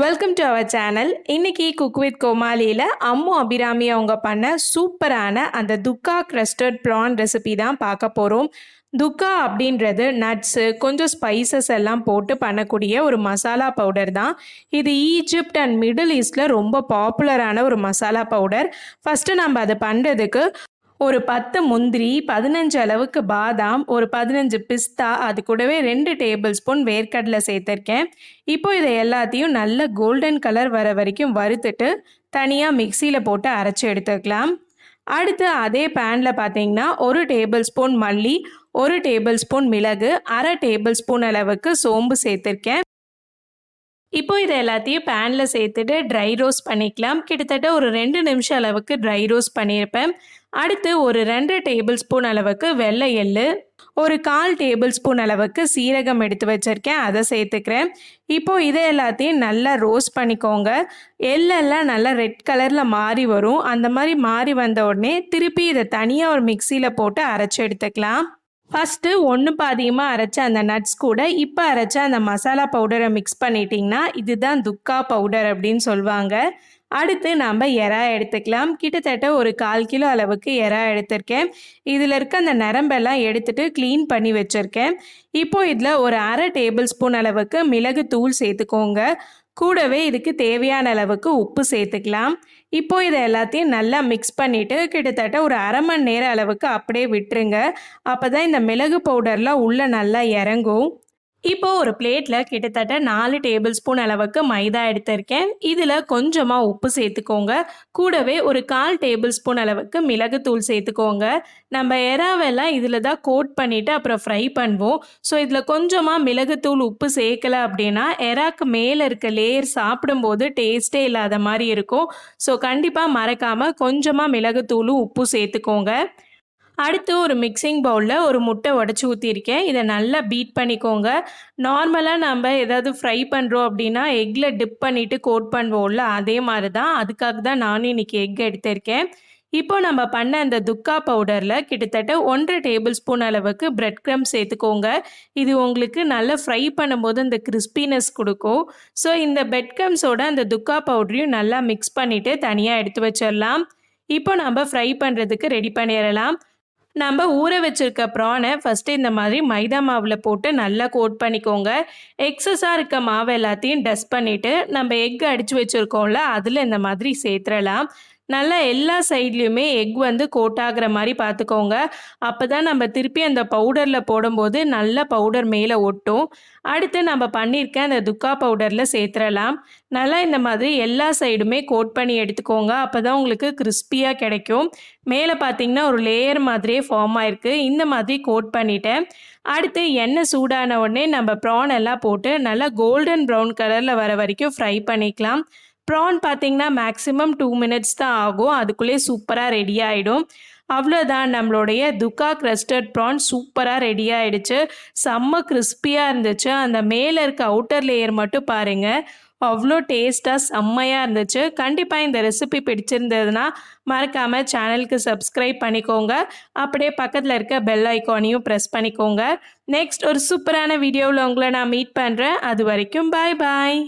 Welcome to our channel. இன்னைக்கு cook with கோமாலியில் அம்மு அபிராமி அவங்க பண்ண சூப்பரான அந்த துக்கா கிரஸ்டட் ப்ரான் ரெசிபி தான் பார்க்க போகிறோம். துக்கா அப்படின்றது நட்ஸு கொஞ்சம் ஸ்பைசஸ் எல்லாம் போட்டு பண்ணக்கூடிய ஒரு மசாலா பவுடர் தான். இது ஈஜிப்ட் அண்ட் மிடில் ஈஸ்டில் ரொம்ப பாப்புலரான ஒரு மசாலா பவுடர். ஃபஸ்ட்டு நம்ம அதை பண்ணுறதுக்கு ஒரு 10 முந்திரி, 15 அளவுக்கு பாதாம், ஒரு 15 பிஸ்தா, அது கூடவே 2 டேபிள் ஸ்பூன் வேர்க்கடலை சேர்த்துருக்கேன். இப்போ இதை எல்லாத்தையும் நல்ல கோல்டன் கலர் வர வரைக்கும் வறுத்துட்டு தனியாக மிக்சியில் போட்டு அரைச்சி எடுத்துக்கலாம். அடுத்து அதே பேனில் பார்த்தீங்கன்னா 1 டேபிள் ஸ்பூன் மல்லி, 1 டேபிள் ஸ்பூன் மிளகு, அரை டேபிள் ஸ்பூன் அளவுக்கு சோம்பு சேர்த்துருக்கேன். இப்போ இதை எல்லாத்தையும் பேனில் சேர்த்துட்டு ட்ரை ரோஸ்ட் பண்ணிக்கலாம். கிட்டத்தட்ட ஒரு 2 நிமிஷம் அளவுக்கு ட்ரை ரோஸ்ட் பண்ணியிருப்பேன். அடுத்து ஒரு 2 டேபிள் ஸ்பூன் அளவுக்கு வெள்ளை எள்ளு, ஒரு 1/4 டேபிள் ஸ்பூன் அளவுக்கு சீரகம் எடுத்து வச்சுருக்கேன், அதை சேர்த்துக்கிறேன். இப்போது இதை எல்லாத்தையும் நல்லா ரோஸ்ட் பண்ணிக்கோங்க. எள்ளெல்லாம் நல்லா ரெட் கலரில் மாறி வரும். அந்த மாதிரி மாறி வந்த உடனே திருப்பி இதை தனியாக ஒரு மிக்சியில் போட்டு அரைச்சி எடுத்துக்கலாம். ஃபஸ்ட்டு ஒன்று பாதியமாக அரைச்ச அந்த நட்ஸ் கூட இப்போ அரைச்ச அந்த மசாலா பவுடரை மிக்ஸ் பண்ணிட்டிங்கன்னா இதுதான் துக்கா பவுடர் அப்படின்னு சொல்லுவாங்க. அடுத்து நம்ம எறா எடுத்துக்கலாம். கிட்டத்தட்ட ஒரு 1/4 கிலோ அளவுக்கு எறா எடுத்திருக்கேன். இதில் இருக்க அந்த நரம்பெல்லாம் எடுத்துட்டு க்ளீன் பண்ணி வச்சுருக்கேன். இப்போது இதில் ஒரு அரை டேபிள் ஸ்பூன் அளவுக்கு மிளகு தூள் சேர்த்துக்கோங்க. கூடவே இதுக்கு தேவையான அளவுக்கு உப்பு சேர்த்துக்கலாம். இப்போ இதை எல்லாத்தையும் நல்லா மிக்ஸ் பண்ணிவிட்டு கிட்டத்தட்ட ஒரு அரை மணி நேரம் அளவுக்கு அப்படியே விட்டுருங்க. அப்போ தான் இந்த மிளகு பவுடர்லாம் உள்ளே நல்லா இறங்கும். இப்போது ஒரு பிளேட்டில் கிட்டத்தட்ட 4 டேபிள் ஸ்பூன் அளவுக்கு மைதா எடுத்திருக்கேன். இதில் கொஞ்சமாக உப்பு சேர்த்துக்கோங்க. கூடவே ஒரு 1/4 டேபிள் ஸ்பூன் அளவுக்கு மிளகுத்தூள் சேர்த்துக்கோங்க. நம்ம எறாவெல்லாம் இதில் தான் கோட் பண்ணிவிட்டு அப்புறம் ஃப்ரை பண்ணுவோம். ஸோ இதில் கொஞ்சமாக மிளகுத்தூள் உப்பு சேர்க்கலை அப்படின்னா எறாக்கு மேலே இருக்க லேயர் சாப்பிடும்போது டேஸ்ட்டே இல்லாத மாதிரி இருக்கும். ஸோ கண்டிப்பாக மறக்காமல் கொஞ்சமாக மிளகுத்தூளும் உப்பு சேர்த்துக்கோங்க. அடுத்து ஒரு மிக்சிங் பவுலில் ஒரு முட்டை உடச்சி ஊற்றிருக்கேன். இதை நல்லா பீட் பண்ணிக்கோங்க. நார்மலாக நம்ம ஏதாவது ஃப்ரை பண்ணுறோம் அப்படின்னா எக்கில் டிப் பண்ணிவிட்டு கோட் பண்ணுவோம்ல, அதே மாதிரி தான். அதுக்காக தான் நானும் இன்றைக்கி எக் எடுத்திருக்கேன். இப்போ நம்ம பண்ண அந்த துக்கா பவுடரில் கிட்டத்தட்ட 1 டேபிள் ஸ்பூன் அளவுக்கு பிரெட் க்ரம்ஸ் சேர்த்துக்கோங்க. இது உங்களுக்கு நல்லா ஃப்ரை பண்ணும்போது அந்த கிறிஸ்பினஸ் கொடுக்கும். ஸோ இந்த பிரெட் க்ரம்ஸோட அந்த துக்கா பவுடரையும் நல்லா மிக்ஸ் பண்ணிவிட்டு தனியாக எடுத்து வச்சிடலாம். இப்போ நம்ம ஃப்ரை பண்ணுறதுக்கு ரெடி பண்ணிடலாம். நம்ம ஊற வச்சுருக்க ப்ரானை ஃபஸ்ட்டு இந்த மாதிரி மைதா மாவில் போட்டு நல்லா கோட் பண்ணிக்கோங்க. எக்ஸஸாக இருக்க மாவு எல்லாத்தையும் டஸ்ட் பண்ணிவிட்டு நம்ம எக் அடித்து வச்சுருக்கோம்ல, அதில் இந்த மாதிரி சேர்த்துடலாம். நல்லா எல்லா சைட்லேயுமே எக் கோட் ஆகிற மாதிரி பார்த்துக்கோங்க. அப்போ தான் நம்ம திருப்பி அந்த பவுடரில் போடும்போது நல்லா பவுடர் மேலே ஒட்டும். அடுத்து நம்ம பண்ணியிருக்க அந்த துக்கா பவுடரில் சேர்த்துடலாம். நல்லா இந்த மாதிரி எல்லா சைடுமே கோட் பண்ணி எடுத்துக்கோங்க. அப்போ தான் உங்களுக்கு கிறிஸ்பியாக கிடைக்கும். மேலே பார்த்தீங்கன்னா ஒரு லேயர் மாதிரியே ஃபார்ம் ஆயிருக்கு. இந்த மாதிரி கோட் பண்ணிட்டேன். அடுத்து எண்ணெய் சூடான உடனே நம்ம ப்ரான் எல்லாம் போட்டு நல்லா கோல்டன் ப்ரௌன் கலரில் வர வரைக்கும் ஃப்ரை பண்ணிக்கலாம். ப்ரான் பார்த்திங்கன்னா மேக்ஸிமம் 2 மினிட்ஸ் தான் ஆகும். அதுக்குள்ளே சூப்பராக ரெடி ஆகிடும். அவ்வளோதான், நம்மளுடைய துக்கா கிரஸ்டட் ப்ரான் சூப்பராக ரெடி ஆகிடுச்சு. செம்ம கிறிஸ்பியாக இருந்துச்சு. அந்த மேலே இருக்க அவுட்டர் லேயர் மட்டும் பாருங்கள், அவ்வளோ டேஸ்ட்டாக செம்மையாக இருந்துச்சு. கண்டிப்பாக இந்த ரெசிபி பிடிச்சிருந்ததுன்னா மறக்காமல் சேனலுக்கு சப்ஸ்கிரைப் பண்ணிக்கோங்க. அப்படியே பக்கத்தில் இருக்க பெல் ஐக்கானையும் ப்ரெஸ் பண்ணிக்கோங்க. நெக்ஸ்ட் ஒரு சூப்பரான வீடியோவில் உங்களை நான் மீட் பண்ணுறேன். அது வரைக்கும் பாய் பாய்.